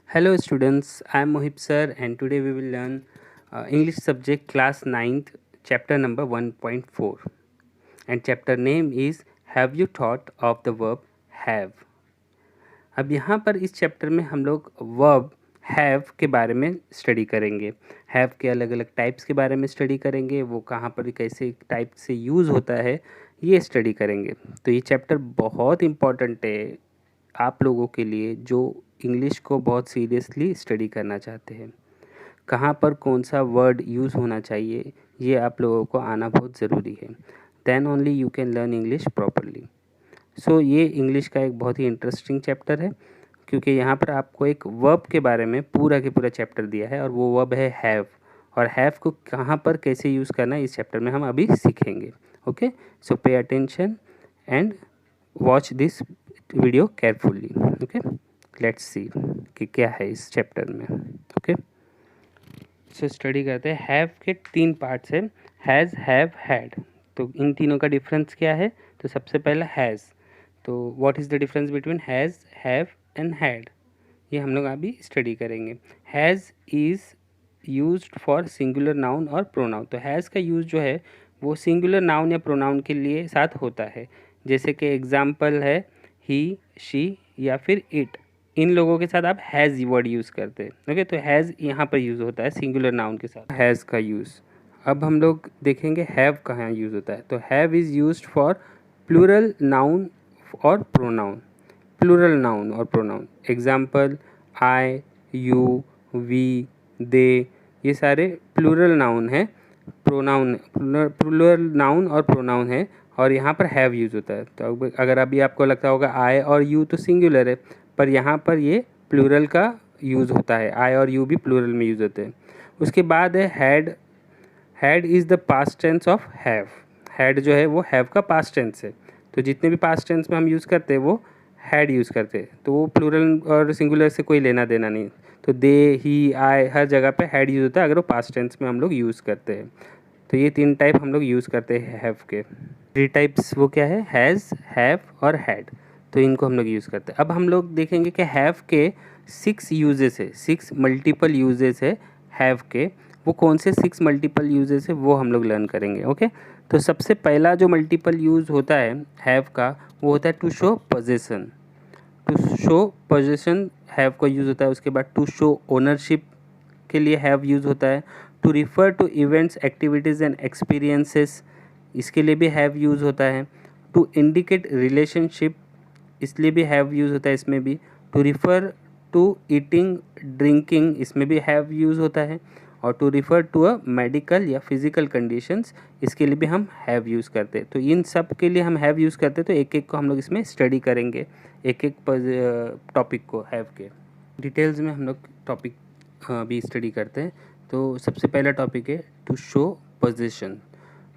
Hello students, I am Mohib sir and today we will learn English subject class 9th chapter number 1.4 and chapter name is Have you thought of the verb have। अब यहाँ पर इस chapter में हम लोग verb have के बारे में स्टडी करेंगे। हैव के अलग अलग टाइप्स के बारे में स्टडी करेंगे, वो कहाँ पर कैसे टाइप से यूज़ होता है ये स्टडी करेंगे। तो ये चैप्टर बहुत इम्पॉर्टेंट है आप लोगों के लिए जो इंग्लिश को बहुत सीरियसली स्टडी करना चाहते हैं। कहाँ पर कौन सा वर्ड यूज़ होना चाहिए ये आप लोगों को आना बहुत ज़रूरी है। Then only you can learn English properly. So ये इंग्लिश का एक बहुत ही इंटरेस्टिंग चैप्टर है क्योंकि यहाँ पर आपको एक वर्ब के बारे में पूरा के पूरा चैप्टर दिया है और वो वर्ब है हैव, और हैव को कहाँ पर कैसे यूज़ करना है इस चैप्टर में हम अभी सीखेंगे। Okay, so pay attention and watch this video carefully. Okay, let's see कि क्या है इस चैप्टर में। ओके, सो स्टडी करते हैं। हैव के 3 पार्ट्स हैं, हैज़, हैव, हैड। तो इन तीनों का डिफरेंस क्या है? तो सबसे पहला हैज़। तो what is the difference between has, have and had, ये हम लोग अभी स्टडी करेंगे। Has is used for singular noun और प्रोनाउन। तो हैज़ का यूज़ जो है वो सिंगुलर नाउन या प्रोनाउन के लिए साथ होता है। जैसे कि एग्जाम्पल है ही, शी या फिर इट, इन लोगों के साथ आप हैज़ वर्ड यूज़ करते हैं। ओके, तो हैज़ यहाँ पर यूज़ होता है सिंगुलर नाउन के साथ हैज़ का यूज़। अब हम लोग देखेंगे हैव कहाँ यूज़ होता है। तो have is used for plural noun और प्रोनाउन। प्लूरल नाउन और pronoun example I, you, we, they, ये सारे प्लूरल नाउन है, प्रोनाउन प्लूरल नाउन और प्रोनाउन है, और यहाँ पर हैव यूज़ होता है। तो अगर अभी आपको लगता होगा आई और यू तो सिंगुलर है, पर यहाँ पर ये प्लूरल का यूज़ होता है, आई और यू भी प्लूरल में यूज़ होते हैं। उसके बाद है had. Had is the past tense of have. Had जो है वो हैव का पास्ट टेंस है, तो जितने भी पास्ट टेंस में हम यूज़ करते हैं वो हैड यूज़ करते हैं, तो वो प्लूरल और सिंगुलर से कोई लेना देना नहीं। तो दे, ही, आई, हर जगह पे हैड यूज़ होता है अगर वो पास्ट टेंस में हम लोग यूज़ करते हैं। तो ये 3 टाइप हम लोग यूज़ करते हैं हैव के। 3 टाइप्स वो क्या है? हैज़, हैव और हैड। तो इनको हम लोग यूज़ करते हैं। अब हम लोग देखेंगे कि हैव के 6 यूजेस है, 6 मल्टीपल यूजेस है हैव के। वो कौन से 6 मल्टीपल यूजेस है वो हम लोग लर्न करेंगे। ओके, तो सबसे पहला जो मल्टीपल यूज़ होता है हैव का वो होता है to show possession. To show possession have का यूज़ होता है। उसके बाद टू शो ओनरशिप के लिए हैव यूज़ होता है। To refer to events, activities and experiences, इसके लिए भी हैव यूज़ होता है। टू इंडिकेट रिलेशनशिप, इसलिए भी हैव यूज़ होता है इसमें भी। To refer to eating, drinking, इसमें भी हैव यूज़ होता है। और to refer to a medical या फिज़िकल कंडीशंस, इसके लिए भी हम हैव यूज़ करते हैं। तो इन सब के लिए हम हैव यूज़ करते हैं, तो एक एक को हम लोग इसमें स्टडी करेंगे, एक एक टॉपिक को हैव के डिटेल्स में हम लोग टॉपिक भी स्टडी करते हैं। तो सबसे पहला टॉपिक है to show position.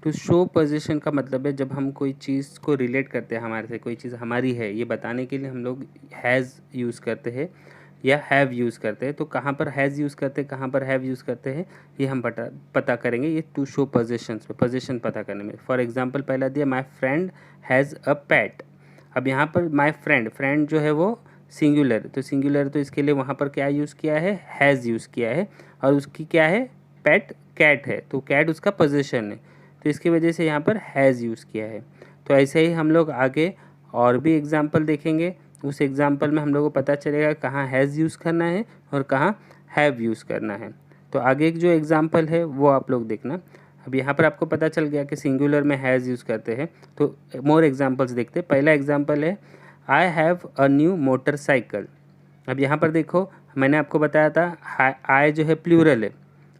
To show position का मतलब है जब हम कोई चीज़ को रिलेट करते हैं, हमारे से कोई चीज़ हमारी है ये बताने के लिए हम लोग हैज़ यूज़ करते हैं या हैव यूज़ करते हैं। तो कहाँ पर हैज़ यूज़ करते हैं, कहाँ पर हैव यूज़ करते हैं, ये हम पता करेंगे ये टू शो पोजीशंस पे, पोजीशन पता करने में। फॉर एग्जांपल पहला दिया माय फ्रेंड हैज़ अ पेट। अब यहाँ पर माय फ्रेंड, फ्रेंड जो है वो सिंगुलर, तो सिंगुलर तो इसके लिए वहाँ पर क्या यूज़ किया है? हैज़ यूज़ किया है। और उसकी क्या है? पेट कैट है, तो कैट उसका पोजीशन है, तो इसकी वजह से यहाँ पर हैज़ यूज़ किया है। तो ऐसे ही हम लोग आगे और भी एग्जाम्पल देखेंगे, उस एग्जाम्पल में हम लोग को पता चलेगा कहाँ हैज़ यूज़ करना है और कहाँ हैव यूज़ करना है। तो आगे जो एग्जाम्पल है वो आप लोग देखना। अब यहाँ पर आपको पता चल गया कि सिंगुलर में हैज़ यूज़ करते हैं, तो मोर एग्जाम्पल्स देखते हैं। पहला एग्जाम्पल है I have a new motorcycle. अब यहाँ पर देखो मैंने आपको बताया था आई जो है प्लूरल है,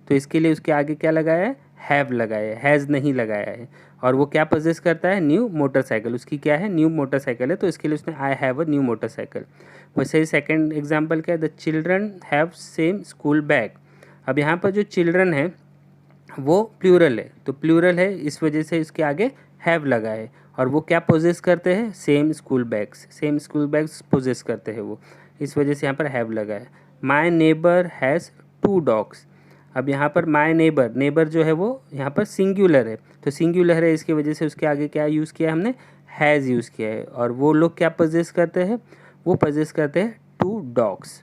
तो इसके लिए उसके आगे क्या लगाया है? हैव लगाया है, हैज़ नहीं लगाया है। और वो क्या पोजेस करता है? न्यू मोटरसाइकिल, उसकी क्या है? न्यू मोटरसाइकिल है, तो इसके लिए उसने I have a new motorcycle. वैसे ही सेकंड एग्जांपल क्या है? The children have same school bag. अब यहाँ पर जो चिल्ड्रन है वो प्लूरल है, तो प्लूरल है इस वजह से इसके आगे हैव लगा है। और वो क्या पोजेस करते हैं? Same school bags, same school bags possess करते हैं वो, इस वजह से यहाँ पर हैव लगा है। My neighbour has 2 dogs. अब यहाँ पर माई नेबर, नेबर जो है वो यहाँ पर सिंगुलर है, तो सिंगुलर है इसकी वजह से उसके आगे क्या यूज़ किया हमने? हैज़ यूज़ किया है। और वो लोग क्या पोजेस करते हैं? वो पोजेस करते हैं 2 डॉग्स।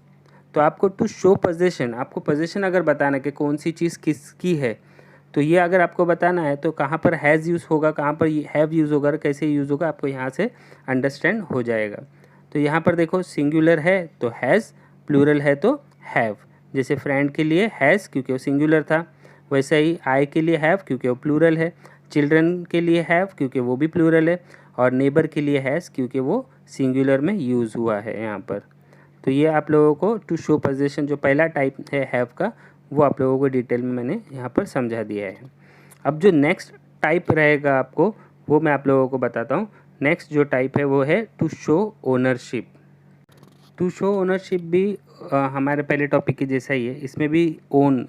तो आपको टू शो पोजेशन, आपको पोजेशन अगर बताना कि कौन सी चीज़ किसकी है, तो ये अगर आपको बताना है तो कहाँ पर हैज़ यूज़ होगा, कहाँ पर हैव यूज़ होगा, कैसे यूज़ होगा, आपको यहाँ से अंडरस्टैंड हो जाएगा। तो यहाँ पर देखो सिंगुलर है तो हैज़, प्लूरल है तो हैव। जैसे फ्रेंड के लिए हैज़ क्योंकि वो सिंगुलर था, वैसे ही आई के लिए हैव क्योंकि वो प्लूरल है, चिल्ड्रन के लिए हैव क्योंकि वो भी प्लूरल है, और नेबर के लिए हैज़ क्योंकि वो सिंगुलर में यूज़ हुआ है यहाँ पर। तो ये आप लोगों को टू शो पोजेशन जो पहला टाइप है हैव का, वो आप लोगों को डिटेल में मैंने यहाँ पर समझा दिया है। अब जो नेक्स्ट टाइप रहेगा आपको, वो मैं आप लोगों को बताता हूँ। नेक्स्ट जो टाइप है वो है to show ownership. To show ownership भी हमारे पहले टॉपिक के जैसा ही है। इसमें भी ओन,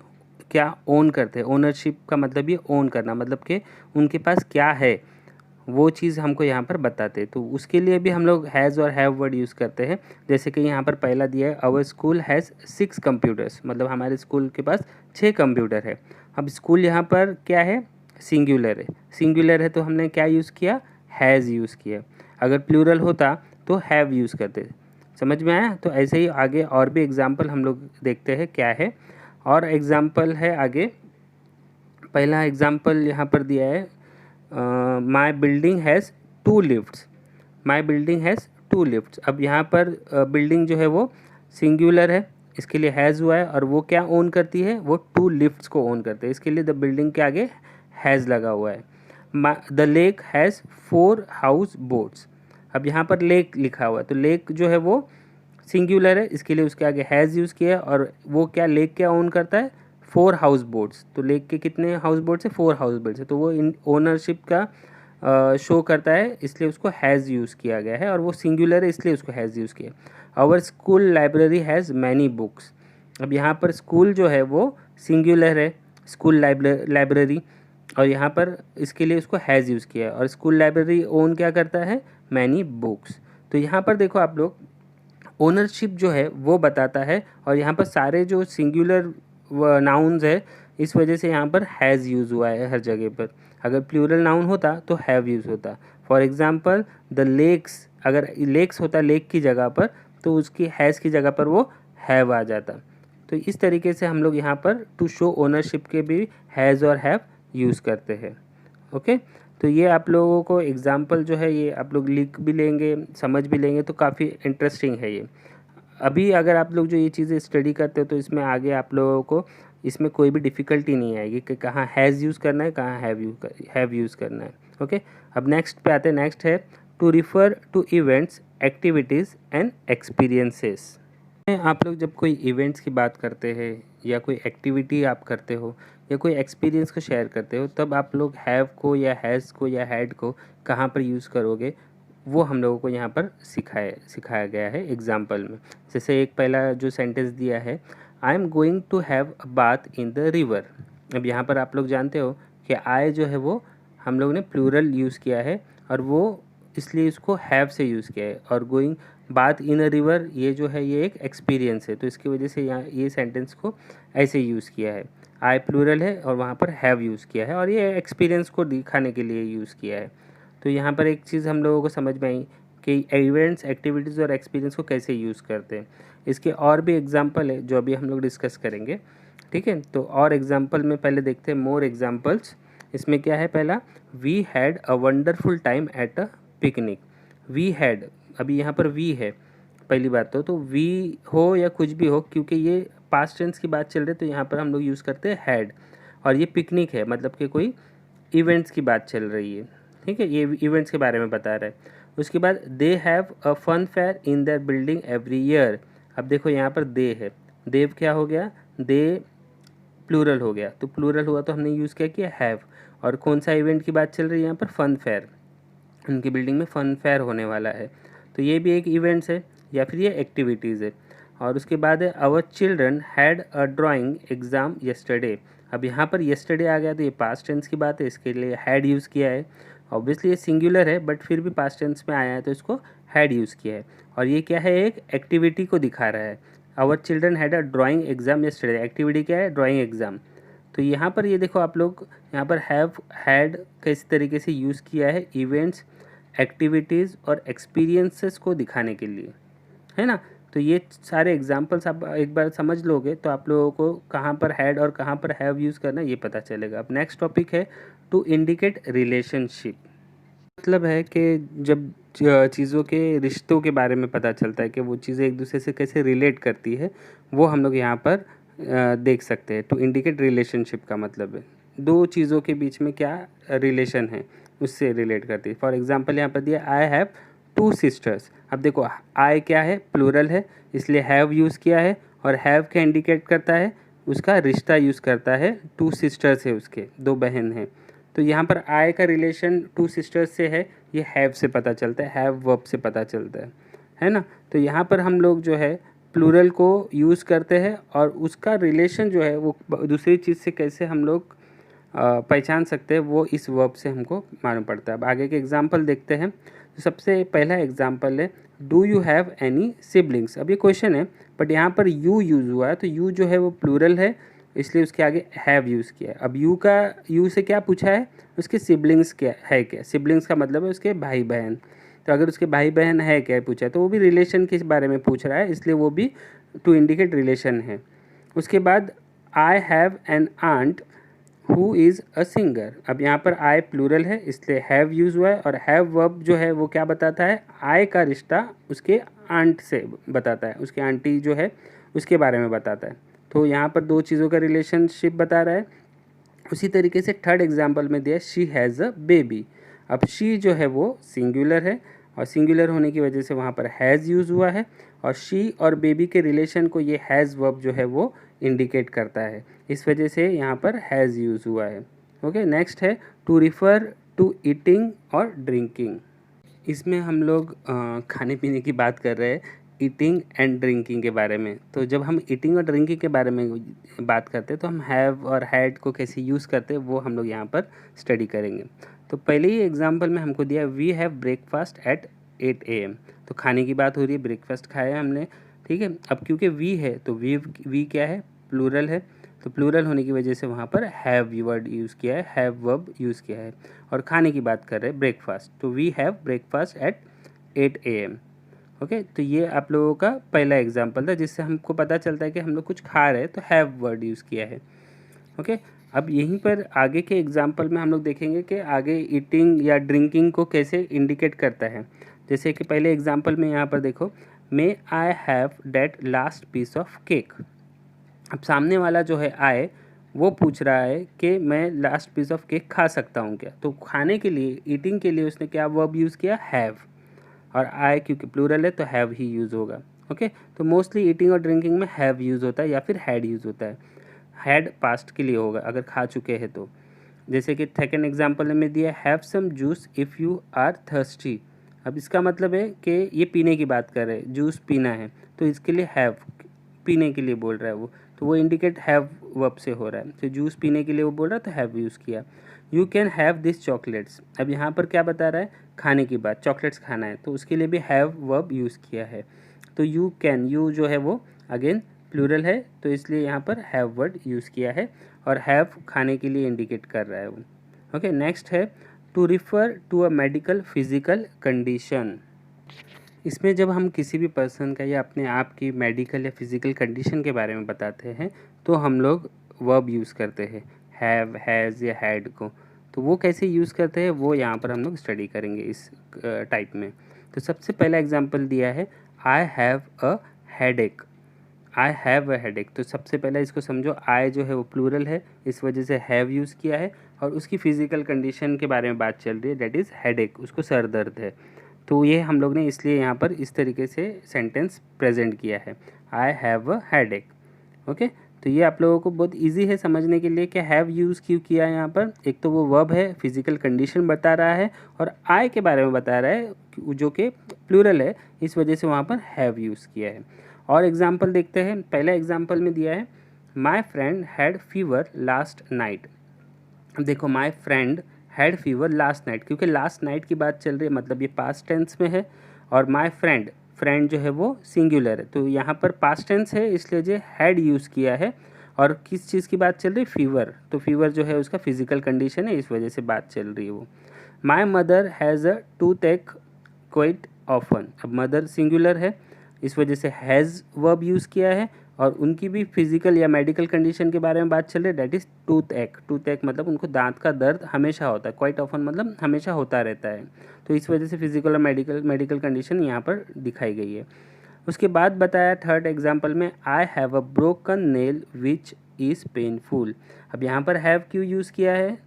क्या ओन करते हैं, ओनरशिप का मतलब ये ओन करना, मतलब कि उनके पास क्या है वो चीज़ हमको यहाँ पर बताते हैं। तो उसके लिए भी हम लोग हैज़ और हैव वर्ड यूज़ करते हैं। जैसे कि यहाँ पर पहला दिया है, आवर स्कूल हैज़ 6 कंप्यूटर्स, मतलब हमारे स्कूल के पास 6 कंप्यूटर है। अब स्कूल यहाँ पर क्या है, सिंगुलर है। सिंगुलर है तो हमने क्या यूज़ किया, हैज़ यूज़ किया। अगर प्लूरल होता तो हैव यूज़ करते। समझ में आया? तो ऐसे ही आगे और भी एग्जाम्पल हम लोग देखते हैं क्या है। और एग्जाम्पल है आगे, पहला एग्जाम्पल यहाँ पर दिया है, माई building has 2 lifts. My building has 2 lifts. अब यहाँ पर बिल्डिंग जो है वो सिंगुलर है, इसके लिए हैज़ हुआ है, और वो क्या ओन करती है, वो 2 लिफ्ट्स को ओन करते हैं, इसके लिए द बिल्डिंग के आगे हैज़ लगा हुआ है। The lake has 4 house boats. अब यहाँ पर लेक लिखा हुआ है, तो लेक जो है वो सिंगुलर है, इसके लिए उसके आगे हैज़ यूज़ किया है, और वो क्या लेक क्या ओन करता है, 4 हाउस बोट्स। तो लेक के कितने हाउस बोट्स है, 4 हाउस बोट्स है, तो वो इन ओनरशिप का शो करता है, इसलिए उसको हैज़ यूज़ किया गया है, और वो सिंगुलर है इसलिए उसको हैज़ यूज़ किया। Our school library has many books. अब यहाँ पर स्कूल जो है वो सिंगुलर है, स्कूल लाइब्रेरी, और यहाँ पर इसके लिए उसको हैज़ यूज़ किया है, और स्कूल लाइब्रेरी ओन क्या करता है, मैनी बुक्स। तो यहाँ पर देखो आप लोग, ओनरशिप जो है वो बताता है, और यहाँ पर सारे जो सिंगुलर नाउन्स है, इस वजह से यहाँ पर हैज़ यूज़ हुआ है हर जगह पर। अगर प्लूरल नाउन होता तो हैव यूज़ होता। फॉर एग्जांपल द लेक्स, अगर लेक्स होता लेक की जगह पर, तो उसकी हैज़ की जगह पर वो हैव आ जाता। तो इस तरीके से हम लोग यहाँ पर टू शो ओनरशिप के भी हैज़ और हैव यूज़ करते हैं। ओके, तो ये आप लोगों को एग्ज़ाम्पल जो है ये आप लोग लिख भी लेंगे, समझ भी लेंगे, तो काफ़ी इंटरेस्टिंग है ये। अभी अगर आप लोग जो ये चीज़ें स्टडी करते हो तो इसमें आगे आप लोगों को इसमें कोई भी डिफ़िकल्टी नहीं आएगी कि कहाँ हैज़ यूज़ करना है, कहाँ हैव यूज़ करना है। ओके, अब नेक्स्ट पे आते हैं। नेक्स्ट है to refer to events, activities and experiences. आप लोग जब कोई इवेंट्स की बात करते हैं, या कोई एक्टिविटी आप करते हो, या कोई एक्सपीरियंस को शेयर करते हो, तब आप लोग हैव को या हैज़ को या हैड को कहाँ पर यूज़ करोगे, वो हम लोगों को यहाँ पर सिखाया गया है एग्जाम्पल में। जैसे एक पहला जो सेंटेंस दिया है, I am going to have a bath in the river. अब यहाँ पर आप लोग जानते हो कि आई जो है वो हम लोग ने प्लूरल यूज़ किया है, और वो इसलिए इसको हैव से यूज़ किया है, और going bath in a river ये जो है ये एक एक्सपीरियंस है, तो इसकी वजह से यहाँ ये सेंटेंस को ऐसे यूज़ किया है। आई प्लूरल है और वहाँ पर हैव यूज़ किया है, और ये एक्सपीरियंस को दिखाने के लिए यूज़ किया है। तो यहाँ पर एक चीज़ हम लोगों को समझ में आई कि इवेंट्स, एक्टिविटीज़ और एक्सपीरियंस को कैसे यूज़ करते हैं। इसके और भी एग्जाम्पल है जो अभी हम लोग डिस्कस करेंगे, ठीक है। तो और एग्जाम्पल में पहले देखते हैं मोर एग्जाम्पल्स। इसमें क्या है, पहला, we had a wonderful time at a picnic. We had, अभी यहाँ पर वी है पहली बात तो वी हो या कुछ भी हो, क्योंकि ये पास्ट टेंस की बात चल रही है तो यहाँ पर हम लोग यूज़ करते हैं हैड, और ये पिकनिक है मतलब कि कोई इवेंट्स की बात चल रही है, ठीक है, ये इवेंट्स के बारे में बता रहा है। उसके बाद they have a fun fair in their building every year. अब देखो यहाँ पर दे है, देव क्या हो गया, दे प्लूरल हो गया, तो प्लूरल हुआ तो हमने यूज़ किया हैव, और कौन सा इवेंट की बात चल रही है यहाँ पर, फन फेयर, उनकी बिल्डिंग में फ़न फेयर होने वाला है, तो ये भी एक इवेंट्स है या फिर ये एक्टिविटीज़ है। और उसके बाद है our children had a drawing exam yesterday. अब यहाँ पर येस्टरडे आ गया तो ये पास्ट टेंस की बात है, इसके लिए हैड यूज़ किया है। ऑब्वियसली ये सिंगुलर है बट फिर भी पास्ट टेंस में आया है तो इसको हैड यूज़ किया है, और ये क्या है, एक एक्टिविटी को दिखा रहा है। Our children had a drawing exam yesterday, activity क्या है, ड्राइंग एग्ज़ाम। तो यहाँ पर ये देखो आप लोग, यहाँ पर हैव हैड किस तरीके से यूज़ किया है इवेंट्स, एक्टिविटीज़ और एक्सपीरियंसेस को दिखाने के लिए, है ना। तो ये सारे एग्जाम्पल्स आप एक बार समझ लोगे तो आप लोगों को कहाँ पर हैड और कहाँ पर हैव यूज़ करना ये पता चलेगा। अब नेक्स्ट टॉपिक है टू इंडिकेट रिलेशनशिप। मतलब है कि जब चीज़ों के रिश्तों के बारे में पता चलता है कि वो चीज़ें एक दूसरे से कैसे रिलेट करती है, वो हम लोग यहाँ पर देख सकते हैं। टू इंडिकेट रिलेशनशिप का मतलब है दो चीज़ों के बीच में क्या रिलेशन है उससे रिलेट करती है। फॉर एग्जांपल यहाँ पर दिया आई हैव टू सिस्टर्स। अब देखो आई क्या है, प्लूरल है, इसलिए हैव यूज़ किया है, और हैव क्या इंडिकेट करता है, उसका रिश्ता यूज़ करता है। टू सिस्टर्स है, उसके दो बहन हैं, तो यहाँ पर आई का रिलेशन टू सिस्टर्स से है, ये हैव से पता चलता है, हैव वर्ब से पता चलता है ना। तो यहाँ पर हम लोग जो है प्लूरल को यूज़ करते हैं और उसका रिलेशन जो है वो दूसरी चीज़ से कैसे हम लोग पहचान सकते हैं, वो इस वर्ब से हमको मालूम पड़ता है। अब आगे के एग्जांपल देखते हैं। तो सबसे पहला एग्जांपल है do you have any siblings. अब ये क्वेश्चन है बट यहाँ पर यू यूज़ हुआ है, तो यू जो है वो प्लूरल है, इसलिए उसके आगे हैव यूज़ किया है। अब यू से क्या पूछा है, उसके सिबलिंग्स क्या है, क्या सिबलिंग्स का मतलब है उसके भाई बहन। तो अगर उसके भाई बहन है क्या पूछा है, तो वो भी रिलेशन के बारे में पूछ रहा है, इसलिए वो भी टू इंडिकेट रिलेशन है। उसके बाद I have an aunt who is a singer. अब यहाँ पर आई प्लूरल है, इसलिए हैव यूज़ हुआ है, और हैव वर्ब जो है वो क्या बताता है, आई का रिश्ता उसके आंट से बताता है, उसके आंटी जो है उसके बारे में बताता है। तो यहाँ पर दो चीज़ों का रिलेशनशिप बता रहा है। उसी तरीके से थर्ड एग्जाम्पल में दिया शी हैज़ अ बेबी। अब शी जो है वो सिंगुलर है, और सिंगुलर होने की वजह से वहाँ पर हैज़ यूज़ हुआ है, और शी और बेबी के रिलेशन को ये हैज़ वर्ब जो है वो इंडिकेट करता है, इस वजह से यहाँ पर हैज़ यूज़ हुआ है। ओके, नेक्स्ट है टू रिफ़र टू ईटिंग और ड्रिंकिंग। इसमें हम लोग खाने पीने की बात कर रहे हैं, ईटिंग एंड ड्रिंकिंग के बारे में। तो जब हम ईटिंग और ड्रिंकिंग के बारे में बात करते हैं तो हम हैव और हैड को कैसे यूज़ करते हैं वो हम लोग यहाँ पर स्टडी करेंगे। तो पहले ही एग्जांपल में हमको दिया we have breakfast at 8 AM। तो खाने की बात हो रही है, ब्रेकफास्ट खाया हमने, ठीक है। अब क्योंकि वी है तो वी क्या है, प्लूरल है, तो प्लूरल होने की वजह से वहाँ पर हैव वर्ड यूज़ किया है, हैव वर्ब यूज़ किया है, और खाने की बात कर रहे हैं ब्रेकफास्ट, तो we have breakfast at 8 AM। Okay, तो ये आप लोगों का पहला एग्जांपल था जिससे हमको पता चलता है कि हम लोग कुछ खा रहे हैं, तो हैव वर्ड यूज़ किया है। ओके, अब यहीं पर आगे के एग्जांपल में हम लोग देखेंगे कि आगे ईटिंग या ड्रिंकिंग को कैसे इंडिकेट करता है। जैसे कि पहले एग्जांपल में यहाँ पर देखो, may I have that last piece of cake. अब सामने वाला जो है आए, वो पूछ रहा है कि मैं लास्ट पीस ऑफ केक खा सकता हूँ क्या। तो खाने के लिए, ईटिंग के लिए उसने क्या वर्ब यूज़ किया, हैव, और आई क्योंकि प्लूरल है तो हैव ही यूज़ होगा। ओके, तो मोस्टली ईटिंग और ड्रिंकिंग में हैव यूज़ होता है या फिर हैड यूज़ होता है। हैड पास्ट के लिए होगा अगर खा चुके हैं तो। जैसे कि सेकेंड एग्जांपल में दिया have some juice if you are thirsty. अब इसका मतलब है कि ये पीने की बात कर रहे हैं, जूस पीना है, तो इसके लिए हैव, पीने के लिए बोल रहा है वो, तो वो इंडिकेट हैव वर्ब से हो रहा है। तो जूस पीने के लिए वो बोल रहा है तो हैव यूज़ किया। You can have this chocolates. अब यहाँ पर क्या बता रहा है, खाने की बात, चॉकलेट्स खाना है, तो उसके लिए भी हैव वर्ब यूज़ किया है। तो यू कैन, यू जो है वो अगेन प्लूरल है, तो इसलिए यहाँ पर हैव वर्ड यूज़ किया है, और हैव खाने के लिए इंडिकेट कर रहा है वो। ओके, नेक्स्ट है to refer to a medical physical condition. इसमें जब हम किसी भी पर्सन का या अपने आप की मेडिकल या फिज़िकल कंडीशन के बारे में बताते हैं तो हम लोग वर्ब यूज़ करते हैं, हैव, हैज़ या हैड को। तो वो कैसे यूज़ करते हैं वो यहाँ पर हम लोग स्टडी करेंगे इस टाइप में। तो सबसे पहला एग्जांपल दिया है I have a headache. I have a headache, तो सबसे पहले इसको समझो, आई जो है वो प्लूरल है, इस वजह से हैव यूज़ किया है, और उसकी फ़िज़िकल कंडीशन के बारे में बात चल रही है, दैट इज़ हेडेक, उसको सर दर्द है। तो ये हम लोग ने इसलिए यहाँ पर इस तरीके से सेंटेंस प्रेजेंट किया है, I have a headache. Okay, तो ये आप लोगों को बहुत इजी है समझने के लिए कि हैव यूज़ क्यों किया है यहाँ पर। एक तो वो वर्ब है, फिजिकल कंडीशन बता रहा है, और आई के बारे में बता रहा है जो कि प्लूरल है, इस वजह से वहाँ पर हैव यूज़ किया है। और एग्जाम्पल देखते हैं। पहला एग्जाम्पल में दिया है my friend had fever last night. देखो my friend had fever last night, क्योंकि लास्ट नाइट की बात चल रही है, मतलब ये पास्ट टेंस में है, और माई फ्रेंड, फ्रेंड जो है वो सिंगुलर है, तो यहाँ पर पास्ट टेंस है, इसलिए जो हैड यूज़ किया है। और किस चीज़ की बात चल रही है, फीवर, तो फीवर जो है उसका फिजिकल कंडीशन है, इस वजह से बात चल रही है वो। My mother has a tooth एक क्वाइट ऑफन। अब मदर सिंगुलर है, इस वजह से हैज़ वर्ब यूज़ किया है। और उनकी भी फिजिकल या मेडिकल कंडीशन के बारे में बात चल रही है, दैट इज़ टूथ एक मतलब उनको दांत का दर्द हमेशा होता है, क्वाइट ऑफन मतलब हमेशा होता रहता है। तो इस वजह से फिजिकल और मेडिकल कंडीशन यहाँ पर दिखाई गई है। उसके बाद बताया थर्ड एग्जाम्पल में, I have a broken nail which is painful. अब यहाँ पर हैव क्यों यूज़ किया है,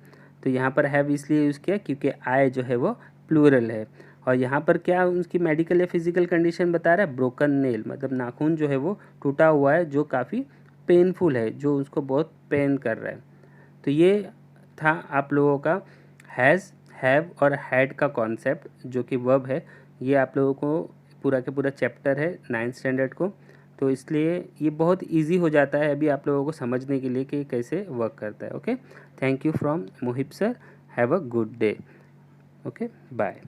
तो यहाँ पर हैव इसलिए यूज़ किया क्योंकि आई जो है वो प्लूरल है। और यहाँ पर क्या उसकी मेडिकल या फिजिकल कंडीशन बता रहा है, ब्रोकन नेल मतलब नाखून जो है वो टूटा हुआ है, जो काफ़ी पेनफुल है, जो उसको बहुत पेन कर रहा है। तो ये था आप लोगों का हैज़, हैव और हैड का कॉन्सेप्ट, जो कि वर्ब है। ये आप लोगों को पूरा के पूरा चैप्टर है 9th स्टैंडर्ड को, तो इसलिए ये बहुत इजी हो जाता है अभी आप लोगों को समझने के लिए कि कैसे वर्क करता है। Okay, thank you from Mohib sir, have a good day. Okay, bye.